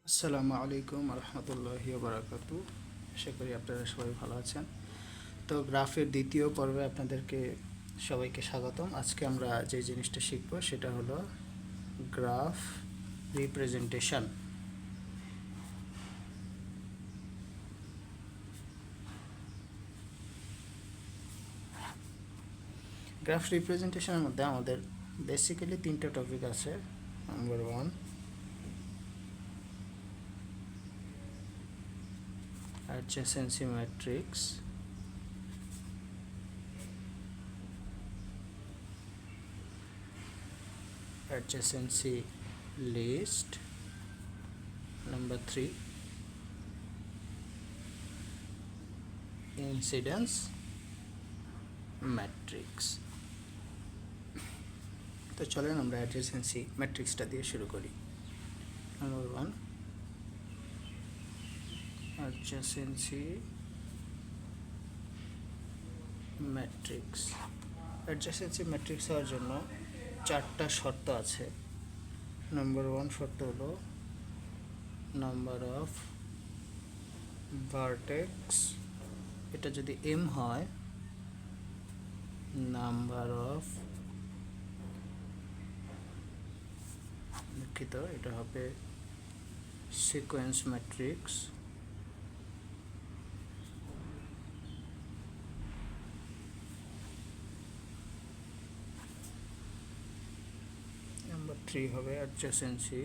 আসসালামু আলাইকুম রহমতুল্লাহি ওয়া বারাকাতু। আশা করি আপনারা সবাই ভালো আছেন। তো গ্রাফের দ্বিতীয় পর্বে আপনাদেরকে সবাইকে স্বাগতম। আজকে আমরা যে জিনিসটা শিখব সেটা হলো গ্রাফ রিপ্রেজেন্টেশন। গ্রাফ রিপ্রেজেন্টেশনের মধ্যে আমাদের বেসিক্যালি তিনটা টপিক আছে। Number 1 Adjacency Matrix, Adjacency List, number 3 Incidence Matrix। তো চলেন আমরা Adjacency Matrixটা দিয়ে শুরু করি। Number 1 Adjacency Matrix। Adjacency Matrix হওয়ার জন্য চারটা শর্ত আছে। নাম্বার 1 শর্ত হলো নাম্বার অফ ভার্টেক্স, এটা যদি m হয়, নাম্বার অফ দুঃখিত এটা হবে সিকোয়েন্স ম্যাট্রিক্স, নাম্বার 3 হবে অ্যাডজেসেন্সি,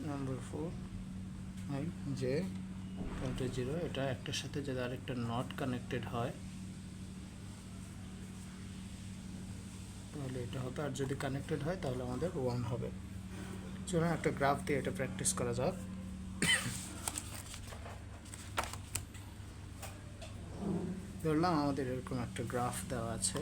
নাম্বার 4 যে কাউন্টার 0, এটা একটার সাথে যদি আরেকটা নট কানেক্টেড হয় তাহলে এটা হবে, আর যদি কানেক্টেড হয় তাহলে আমাদের 1 হবে। চলুন একটা গ্রাফ দিয়ে এটা প্র্যাকটিস করা যাক। ধরলাম আমাদের এরকম একটা গ্রাফ দেওয়া আছে,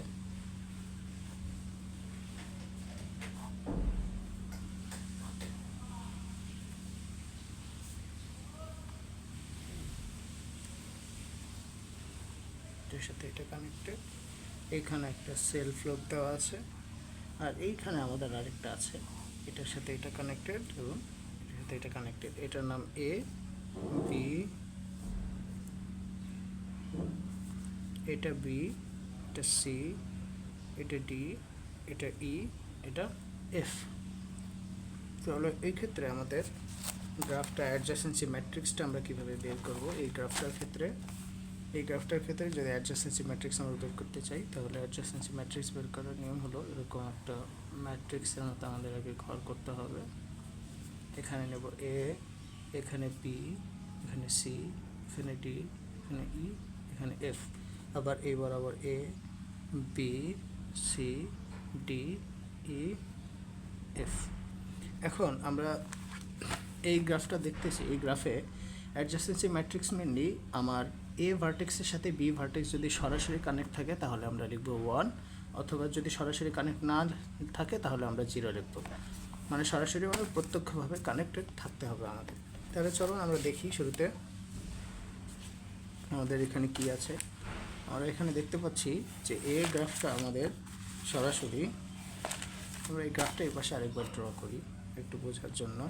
এটার সাথে এটা কানেক্টেড, এইখানে একটা সেলফ লুপ দেওয়া আছে, আর এইখানে আমাদের আরেকটা আছে, এটার সাথে এটা কানেক্টেড এবং এটার সাথে এটা কানেক্টেড। এটার নাম এ, বি, এটা বি, এটা সি, এটা ডি, এটা ই, এটা এফ। তাহলে এই ক্ষেত্রে আমাদের গ্রাফটা অ্যাডজাসেন্সি ম্যাট্রিক্সটা আমরা কীভাবে বের করব? এই গ্রাফটার ক্ষেত্রে যদি অ্যাডজাসেন্সি ম্যাট্রিক্স আমরা বের করতে চাই তাহলে অ্যাডজাসেন্সি ম্যাট্রিক্স বের করার নিয়ম হলো এরকম একটা ম্যাট্রিক্সের মতো আমাদের আগে ঘর করতে হবে। এখানে নেব এ, এখানে বি, এখানে সি, এখানে ডি, এখানে ই, এখানে এফ, আবার এই বরাবর এ, B, C, D, E, F. এখন আমরা এই গ্রাফটা দেখতেছি, এই গ্রাফে অ্যাডজাসেন্সি ম্যাট্রিক্স মেনলি আমার এ ভার্টেক্সের সাথে বি ভার্টেক্স যদি সরাসরি কানেক্ট থাকে তাহলে আমরা লিখব 1, অথবা যদি সরাসরি কানেক্ট না থাকে তাহলে আমরা 0 লিখব। মানে সরাসরি মানে প্রত্যক্ষভাবে কানেক্টেড থাকতে হবে আমাদের। তাহলে চলুন আমরা দেখি শুরুতে আমাদের এখানে কি আছে। আমরা এখানে দেখতে পাচ্ছি যে এ গ্রাফটা আমাদের সরাসরি, আমরা এই গ্রাফটা এই পাশে আরেকবার ড্র করি একটু বোঝার জন্য।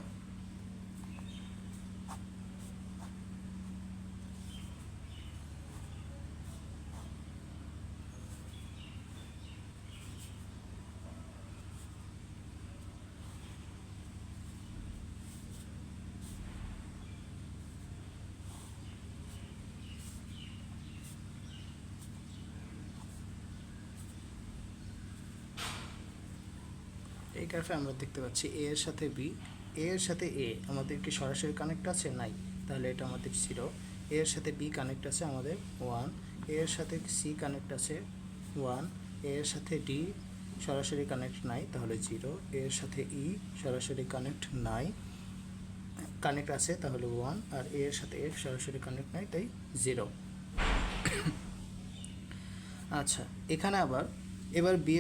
এই গ্রাফে আমরা দেখতে পাচ্ছি এ এর সাথে বি, এ এর সাথে এ আমাদের কি সরাসরি কানেক্ট আছে? নাই, তাহলে এটা আমাদের 0। এ এর সাথে বি কানেক্ট আছে আমাদের 1, এ এর সাথে সি কানেক্ট আছে 1, এ এর সাথে ডি সরাসরি কানেক্ট নাই তাহলে 0, এ এর সাথে ই সরাসরি কানেক্ট নাই, কানেক্ট আছে তাহলে 1, আর এ এর সাথে এফ সরাসরি কানেক্ট নাই তাই 0। আচ্ছা, এখানে আবার এবার বি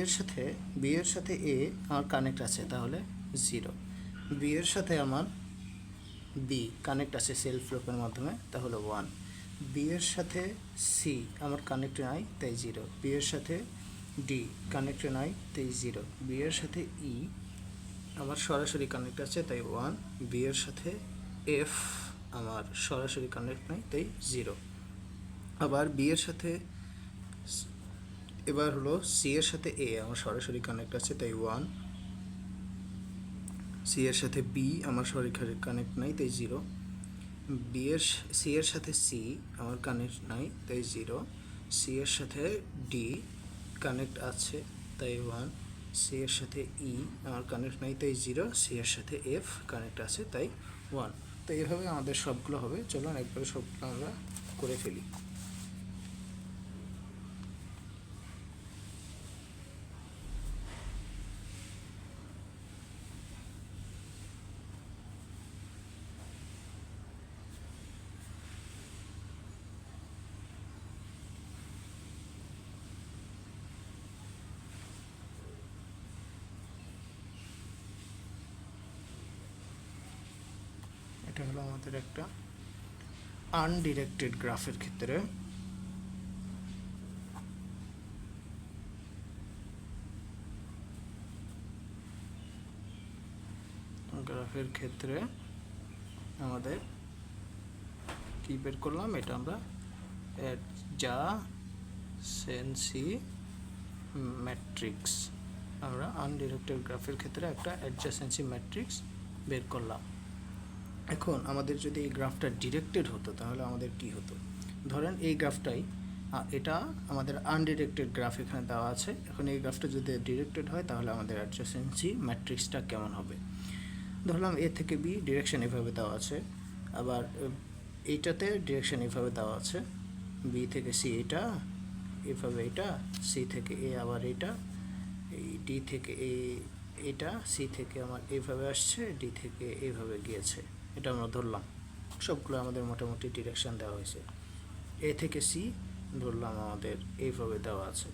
এর সাথে এ আমার কানেক্ট আছে তাহলে 0, বি এর সাথে আমার বি কানেক্ট আছে সেলফ লুপের মাধ্যমে তাহলে 1, বি এর সাথে সি আমার কানেক্ট নাই তাই 0, বি এর সাথে ডি কানেক্ট নাই তাই 0, বি এর সাথে ই আমার সরাসরি কানেক্ট আছে তাই 1, বি এর সাথে এফ আমার সরাসরি কানেক্ট নাই তাই 0, আবার বি এর সাথে এবার হলো সি এর সাথে এ আমার সরাসরি কানেক্ট আছে তাই 1, সি এর সাথে বি আমার সরাসরি কানেক্ট নাই তাই 0, বি এর সি এর সাথে সি আমার কানেক্ট নাই তাই 0, সি এর সাথে ডি কানেক্ট আছে তাই 1, সি এর সাথে ই আমার কানেক্ট নাই তাই 0, সি এর সাথে এফ কানেক্ট আছে তাই 1। তো এইভাবে আমাদের সবগুলো হবে। চলুন একবারে সবগুলো আমরা করে ফেলি। এটা হলো আমাদের একটা আনডিরেক্টেড গ্রাফের ক্ষেত্রে আমাদের কি বের করলাম, এটা আমরা অ্যাডজাসেন্সি ম্যাট্রিক্স, আমরা আনডিরেক্টেড গ্রাফের ক্ষেত্রে একটা অ্যাডজাসেন্সি ম্যাট্রিক্স বের করলাম। এখন আমাদের যদি এই গ্রাফটা ডিরেক্টেড হতো তাহলে আমাদের কি হতো? ধরেন এই গ্রাফটাই, এটা আমাদের আনডিরেক্টেড গ্রাফ এখানে দেওয়া আছে। এখন এই গ্রাফটা যদি ডিরেক্টেড হয় তাহলে আমাদের অ্যাডজাসেন্সি ম্যাট্রিক্সটা কেমন হবে? ধরলাম এ থেকে বি ডিরেকশন এভাবে দেওয়া আছে, আবার এইটাতে ডিরেকশন এভাবে দেওয়া আছে, বি থেকে সি এটা এভাবে, এটা সি থেকে এ আবার এটা, এই ডি থেকে এটা সি থেকে আমার এইভাবে আসছে, ডি থেকে এইভাবে গিয়েছে, এটা আমরা ধরলাম। সবগুলো আমাদের মোটামুটি ডিরেকশন দেওয়া হয়েছে। এ থেকে সি ধরলাম আমাদের এইভাবে দেওয়া আছে।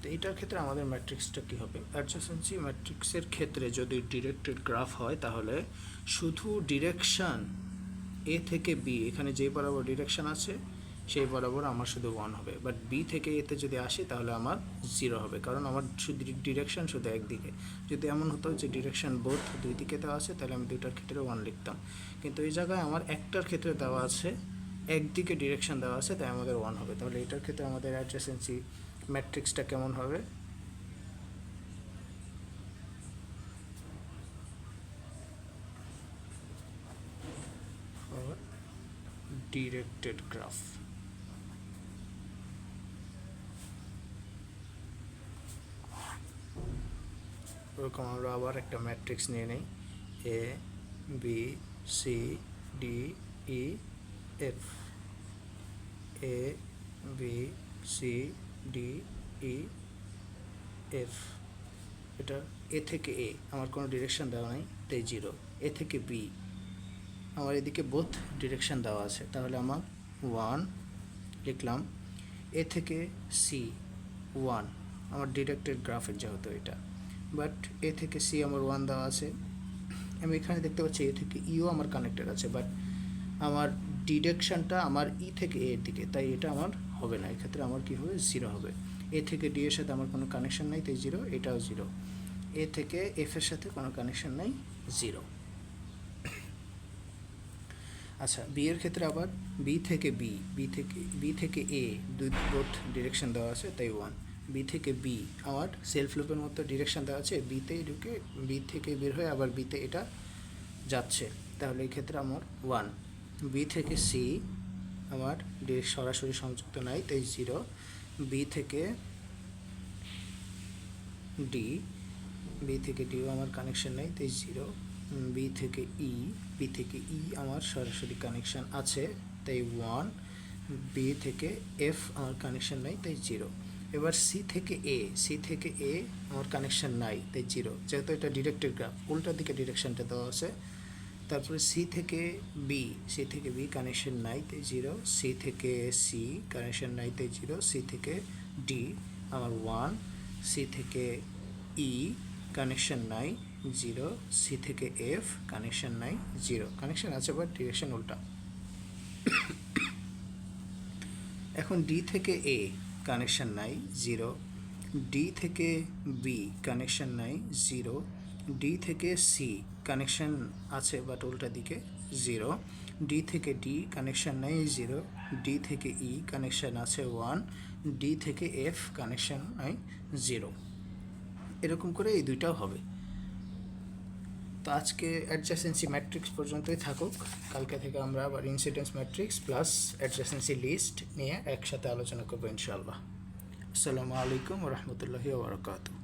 তো এইটার ক্ষেত্রে আমাদের ম্যাট্রিক্সটা কী হবে? অ্যাডজাসেন্সি ম্যাট্রিক্সের ক্ষেত্রে যদি ডিরেক্টেড গ্রাফ হয় তাহলে শুধু ডিরেকশান এ থেকে বি, এখানে যে বরাবর ডিরেকশান আছে সেই বরাবর আমার শুধু 1 হবে, বাট বি থেকে এতে যদি আসি তাহলে আমার 0 হবে, কারণ আমার শুধু ডিরেকশান শুধু একদিকে। যদি এমন হতো যে ডিরেকশান বোথ দুই দিকে দেওয়া আছে তাহলে আমি দুইটার ক্ষেত্রে 1 লিখতাম, কিন্তু এই জায়গায় আমার একটার ক্ষেত্রে দেওয়া আছে, একদিকে ডিরেকশান দেওয়া আছে, তাই আমাদের 1 হবে। তাহলে এটার ক্ষেত্রে আমাদের অ্যাডজাসেন্সি ম্যাট্রিক্সটা কেমন হবে? Directed graph. ওরকম আমরা আবার একটা ম্যাট্রিক্স নিয়ে নিই, A B C D E F, A B C D E F. এটা এ থেকে এ আমার কোনো ডিরেকশন দেওয়া নাই তাই 0, এ থেকে বি আমার এদিকে বোথ ডিরেকশন দেওয়া আছে তাহলে আমার 1 লিখলাম, এ থেকে সি 1 আমার ডিরেক্টেড গ্রাফের যেহেতু এটা, বাট এ থেকে সি আমার 1 দেওয়া আছে, আমি এখানে দেখতে পাচ্ছি এ থেকে ইও আমার কানেক্টেড আছে, বাট আমার ডিরেকশনটা আমার ই থেকে এর দিকে, তাই এটা আমার হবে না, এক্ষেত্রে আমার কি হবে? 0 হবে। এ থেকে ডি এর সাথে আমার কোনো কানেকশন নাই তাই 0, এটাও 0, এ থেকে এফ এর সাথে কোনো কানেকশন নাই 0। আচ্ছা, বি এর ক্ষেত্রে আবার বি থেকে এ দুই বোথ ডিরেকশন দেওয়া আছে তাই 1, বি থেকে বি আমার সেলফ লুপের মতো ডিরেকশন দেওয়া আছে, বিতে ঢুকে বি থেকে বের হয়ে আবার বিতে এটা যাচ্ছে, তাহলে এই ক্ষেত্রে আমার 1, বি থেকে সি আমার সরাসরি সংযুক্ত নাই তাই 0, বি থেকে ডিও আমার কানেকশন নেই তাই 0, বি থেকে ই আমার সরাসরি কানেকশন আছে তাই 1, বি থেকে এফ আমার কানেকশন নাই তাই 0। এবার সি থেকে এ আমার কানেকশন নাই তাই 0, যেহেতু এটা ডিরেক্টেড গ্রাফ উল্টার দিকে ডিরেকশনটা দেওয়া আছে। তারপরে সি থেকে বি কানেকশন নাই তাই 0, সি থেকে সি কানেকশন নাই তাই 0, সি থেকে ডি আমার 1, সি থেকে ই কানেকশন নাই 0, সি থেকে এফ কানেকশন নাই 0, কানেকশন আছে বাট ডিরেকশন উল্টা। এখন ডি থেকে এ কানেকশন নাই, 0। ডি থেকে বি কানেকশন নাই, 0। ডি থেকে সি কানেকশন আছে বাট উল্টা দিকে, 0। ডি থেকে ডি কানেকশন নাই, 0। ডি থেকে ই কানেকশন আছে 1। ডি থেকে এফ কানেকশন নাই, 0। এরকম করে এই দুইটাও হবে। তো আজকে অ্যাডজাসেন্সি ম্যাট্রিক্স পর্যন্তই থাকুক। কালকে থেকে আমরা আবার incidence matrix plus adjacency list নিয়ে একসাথে আলোচনা করবো ইনশাআল্লাহ। আসসালামু আলাইকুম ওয়া রাহমাতুল্লাহি ওয়া বারাকাতুহু।